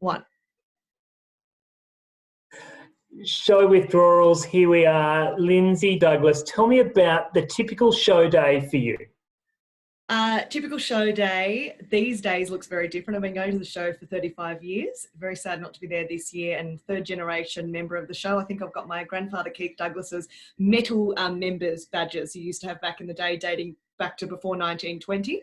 one. Show Withdrawals, here we are. Lyndsey, Douglas, tell me about the typical show day for you. Typical show day these days looks very different. I've been going to the show for 35 years. Very sad not to be there this year, and third generation member of the show. I think I've got my grandfather Keith Douglas's metal members badges he used to have back in the day, dating back to before 1920.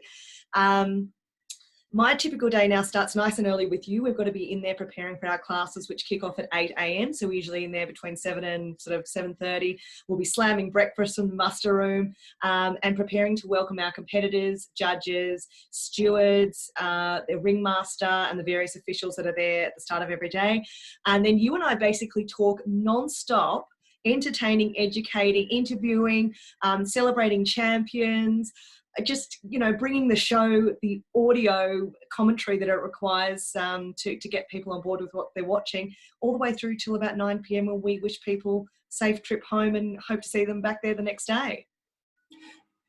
My typical day now starts nice and early with you. We've got to be in there preparing for our classes, which kick off at 8 a.m. So we're usually in there between 7 and sort of 7:30. We'll be slamming breakfast from the muster room and preparing to welcome our competitors, judges, stewards, the ringmaster and the various officials that are there at the start of every day. And then you and I basically talk non-stop, entertaining, educating, interviewing, celebrating champions, just, you know, bringing the show, the audio commentary that it requires to get people on board with what they're watching, all the way through till about 9 p.m. when we wish people safe trip home and hope to see them back there the next day.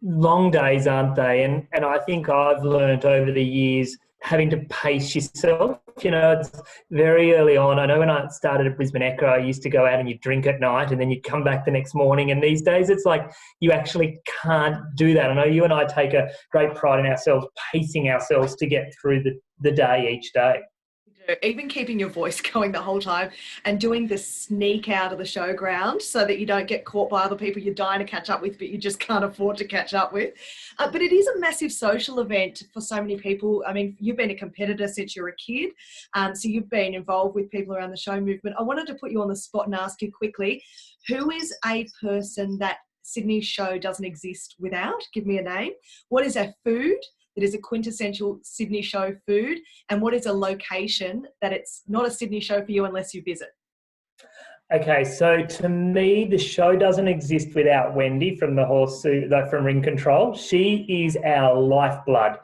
Long days, aren't they? And I think I've learned over the years having to pace yourself. You know, it's very early on. I know when I started at Brisbane Echo, I used to go out and you'd drink at night and then you'd come back the next morning. And these days it's like you actually can't do that. I know you and I take a great pride in ourselves, pacing ourselves to get through the day each day. Even keeping your voice going the whole time and doing the sneak out of the showground so that you don't get caught by other people you're dying to catch up with but you just can't afford to catch up with. But it is a massive social event for so many people. I mean, you've been a competitor since you were a kid, so you've been involved with people around the show movement. I wanted to put you on the spot and ask you quickly, who is a person that Sydney show doesn't exist without? Give me a name. What is a food that is a quintessential Sydney show food, and what is a location that it's not a Sydney show for you unless you visit? Okay, so to me, the show doesn't exist without Wendy from from Ring Control. She is our lifeblood.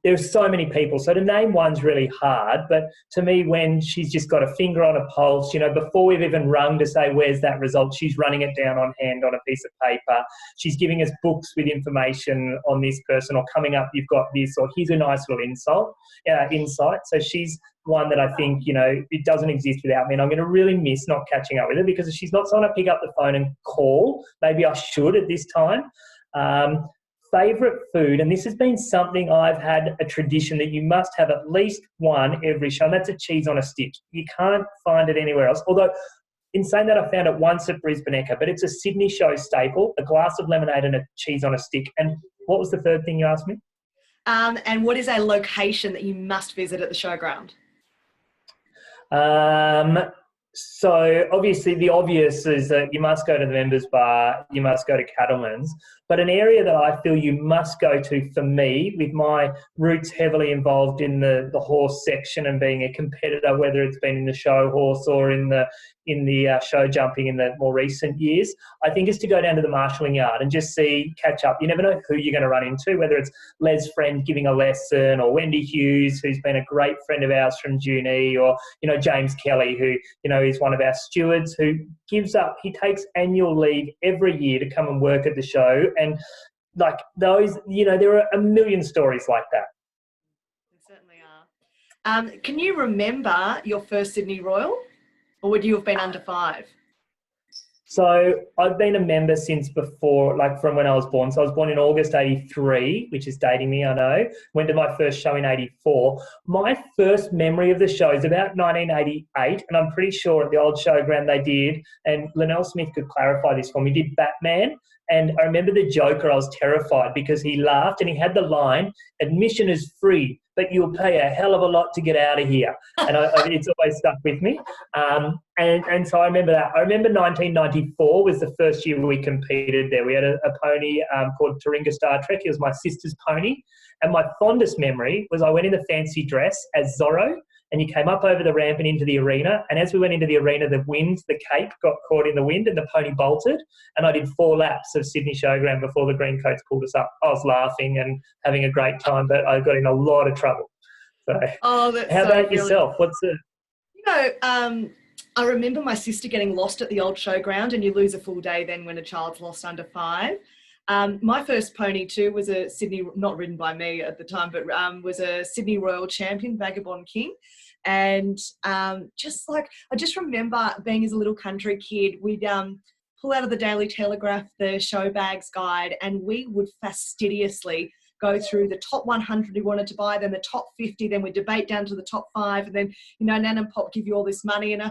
There's so many people, so to name one's really hard, but to me, when she's just got a finger on a pulse, you know, before we've even rung to say where's that result, she's running it down on hand on a piece of paper. She's giving us books with information on this person, or coming up, you've got this, or here's a nice little insight. So she's one that I think, you know, it doesn't exist without me, and I'm going to really miss not catching up with her because if she's not someone I pick up the phone and call, maybe I should at this time. Favourite food, and this has been something I've had a tradition that you must have at least one every show, and that's a cheese on a stick. You can't find it anywhere else. Although, in saying that, I found it once at Brisbane Echo, but it's a Sydney show staple, a glass of lemonade and a cheese on a stick. And what was the third thing you asked me? And what is a location that you must visit at the showground? So obviously the obvious is that you must go to the members bar, you must go to Cattleman's, but an area that I feel you must go to for me, with my roots heavily involved in the horse section and being a competitor, whether it's been in the show horse or in the show jumping in the more recent years, I think is to go down to the marshalling yard and just catch up. You never know who you're going to run into, whether it's Les Friend giving a lesson, or Wendy Hughes, who's been a great friend of ours from Junee, or, you know, James Kelly, who, you know, is one of our stewards who he takes annual leave every year to come and work at the show. And like those, you know, there are a million stories like that. There certainly are. Can you remember your first Sydney Royal? Or would you have been under 5? So I've been a member since before, like from when I was born. So I was born in August 83, which is dating me, I know. Went to my first show in 84. My first memory of the show is about 1988, and I'm pretty sure at the old showground they did, and Linnell Smith could clarify this for me, did Batman. And I remember the Joker, I was terrified because he laughed and he had the line, "Admission is free, but you'll pay a hell of a lot to get out of here." And it's always stuck with me. And so I remember that. I remember 1994 was the first year we competed there. We had a pony called Taringa Star Trek. It was my sister's pony. And my fondest memory was I went in the fancy dress as Zorro, and you came up over the ramp and into the arena. And as we went into the arena, the cape got caught in the wind and the pony bolted. And I did 4 laps of Sydney Showground before the green coats pulled us up. I was laughing and having a great time, but I got in a lot of trouble. So, how about yourself? What's the... You know, I remember my sister getting lost at the old showground, and you lose a full day then when a child's lost under 5. My first pony too was a Sydney, not ridden by me at the time, but was a Sydney Royal Champion, Vagabond King. And just like, I just remember being as a little country kid, we'd pull out of the Daily Telegraph the show bags guide, and we would fastidiously go through the top 100 we wanted to buy, then the top 50, then we debate down to the top 5, and then, you know, Nan and Pop give you all this money. And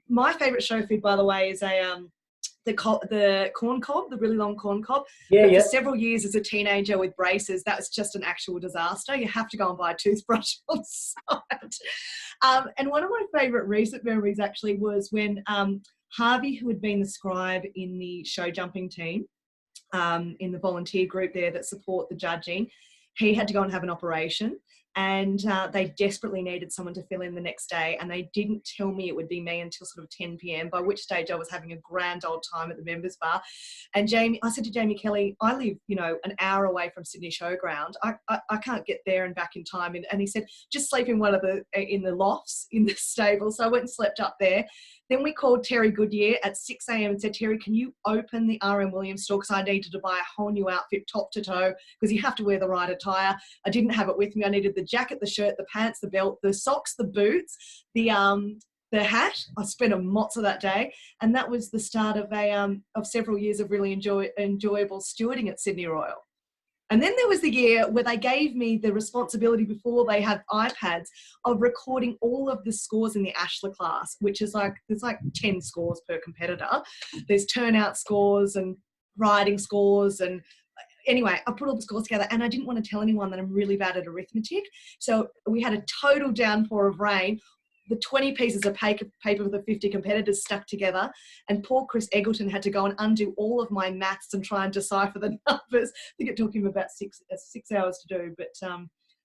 my favourite show food, by the way, is the corn cob, the really long corn cob. Yeah, but yeah. For several years as a teenager with braces, that was just an actual disaster. You have to go and buy a toothbrush on site. And one of my favourite recent memories actually was when Harvey, who had been the scribe in the show jumping team, in the volunteer group there that support the judging, he had to go and have an operation, and they desperately needed someone to fill in the next day, and they didn't tell me it would be me until sort of 10 p.m, by which stage I was having a grand old time at the members bar. And I said to Jamie Kelly, I live, you know, an hour away from Sydney Showground. I can't get there and back in time. And he said, just sleep in one of in the lofts in the stable. So I went and slept up there. Then we called Terry Goodyear at 6 a.m. and said, Terry, can you open the R.M. Williams store, because I needed to buy a whole new outfit top to toe, because you have to wear the right attire. I didn't have it with me. I needed the jacket, the shirt, the pants, the belt, the socks, the boots, the hat. I spent a mozza that day, and that was the start of several years of really enjoyable stewarding at Sydney Royal. And then there was the year where they gave me the responsibility, before they had iPads, of recording all of the scores in the Ashler class, which is like, there's like 10 scores per competitor. There's turnout scores and riding scores. And anyway, I put all the scores together, and I didn't want to tell anyone that I'm really bad at arithmetic. So we had a total downpour of rain. The 20 pieces of paper with the 50 competitors stuck together, and poor Chris Eggleton had to go and undo all of my maths and try and decipher the numbers. I think it took him about six hours to do. But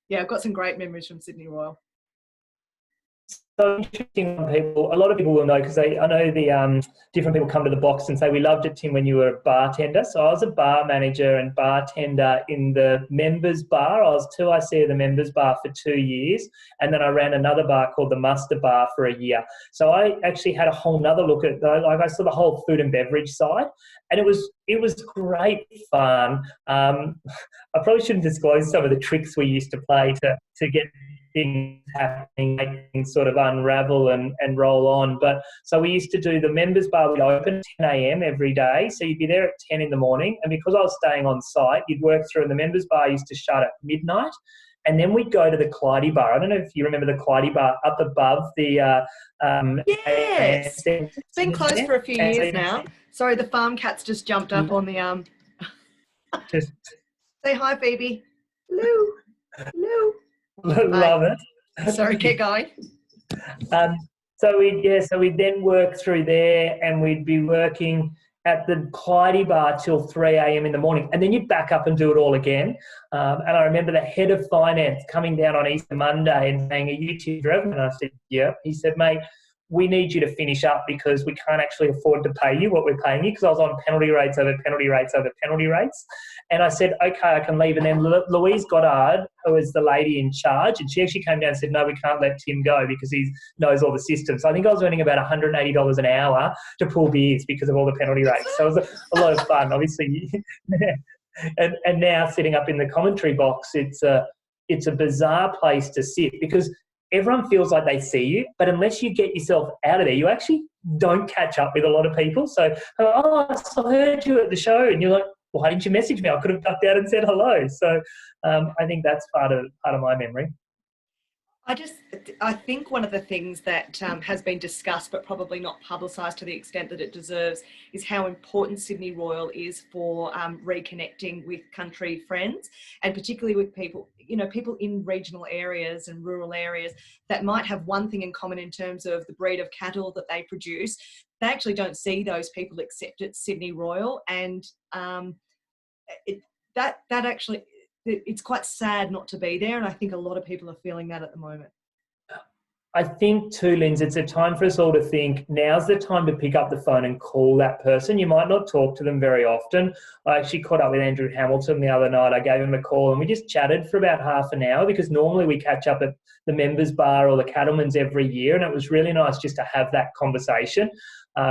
yeah, I've got some great memories from Sydney Royal. So interesting on people. A lot of people will know, because I know the different people come to the box and say, we loved it, Tim, when you were a bartender. So I was a bar manager and bartender in the members bar. I was 2IC of the members bar for 2 years, and then I ran another bar called the Muster Bar for a year. So I actually had a whole nother look at, like, I saw the whole food and beverage side, and it was great fun. I probably shouldn't disclose some of the tricks we used to play to get things happening, make things sort of unravel and roll on. But so we used to do the members bar would open at 10 a.m. every day. So you'd be there at 10 in the morning. And because I was staying on site, you'd work through, and the members bar used to shut at midnight. And then we'd go to the Clyde bar. I don't know if you remember the Clyde bar up above the... yes. It's been closed for a few years now. Sorry, the farm cat's just jumped up on the... Just say hi, Phoebe. Hello. Hello. Love it. Sorry, keep going. So we'd then work through there, and we'd be working at the Clyde bar till 3 a.m. in the morning, and then you'd back up and do it all again. And I remember the head of finance coming down on Easter Monday and saying, "Are you two driven?" And I said, "Yeah." He said, "Mate, we need you to finish up, because we can't actually afford to pay you what we're paying you," because I was on penalty rates over penalty rates over penalty rates. And I said, "Okay, I can leave." And then Louise Goddard, who was the lady in charge, and she actually came down and said, "No, we can't let Tim go because he knows all the systems." So I think I was earning about $180 an hour to pull beers because of all the penalty rates. So it was a lot of fun, obviously. and now sitting up in the commentary box, it's a bizarre place to sit, because everyone feels like they see you, but unless you get yourself out of there, you actually don't catch up with a lot of people. So, "Oh, I heard you at the show," and you're like, "Why didn't you message me? I could have ducked out and said hello." So I think that's part of my memory. I think one of the things that has been discussed but probably not publicised to the extent that it deserves is how important Sydney Royal is for reconnecting with country friends, and particularly with people in regional areas and rural areas that might have one thing in common in terms of the breed of cattle that they produce. They actually don't see those people except at Sydney Royal, and that actually... it's quite sad not to be there, and I think a lot of people are feeling that at the moment. I think too, Lyndsey, it's a time for us all to think, now's the time to pick up the phone and call that person. You might not talk to them very often. I actually caught up with Andrew Hamilton the other night. I gave him a call and we just chatted for about half an hour, because normally we catch up at the members bar or the cattlemen's every year, and it was really nice just to have that conversation.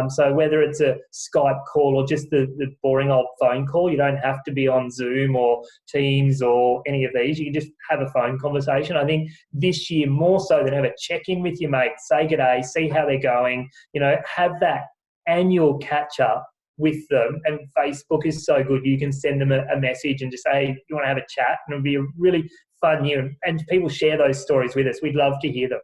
So whether it's a Skype call or just the boring old phone call, you don't have to be on Zoom or Teams or any of these. You can just have a phone conversation. I think this year, more so than ever, check in in with your mates, say good day, see how they're going, you know, have that annual catch up with them. And Facebook is so good. You can send them a message and just say, hey, you want to have a chat? And it'll be a really fun year. And people share those stories with us. We'd love to hear them.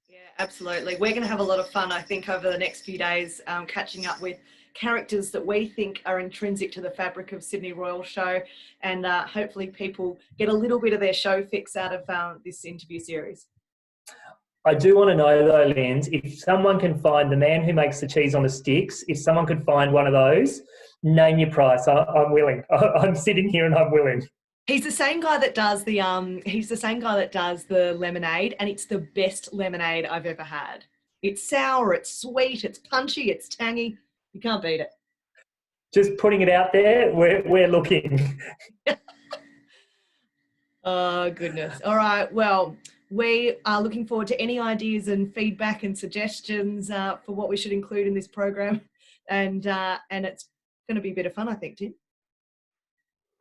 Yeah, absolutely. We're going to have a lot of fun, I think, over the next few days, catching up with characters that we think are intrinsic to the fabric of Sydney Royal Show. And hopefully people get a little bit of their show fix out of this interview series. I do want to know though, Linz, if someone can find the man who makes the cheese on the sticks, if someone could find one of those, name your price. I'm willing. I'm sitting here and I'm willing. He's the same guy that does the lemonade, and it's the best lemonade I've ever had. It's sour, it's sweet, it's punchy, it's tangy. You can't beat it. Just putting it out there, we're looking. Oh goodness. All right. Well, we are looking forward to any ideas and feedback and suggestions for what we should include in this program, and it's going to be a bit of fun, I think, Tim.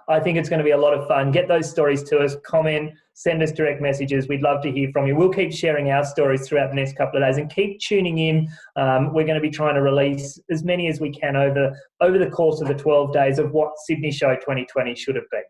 I think it's going to be a lot of fun. Get those stories to us, comment, send us direct messages. We'd love to hear from you. We'll keep sharing our stories throughout the next couple of days, and keep tuning in. We're going to be trying to release as many as we can over the course of the 12 days of what Sydney Show 2020 should have been.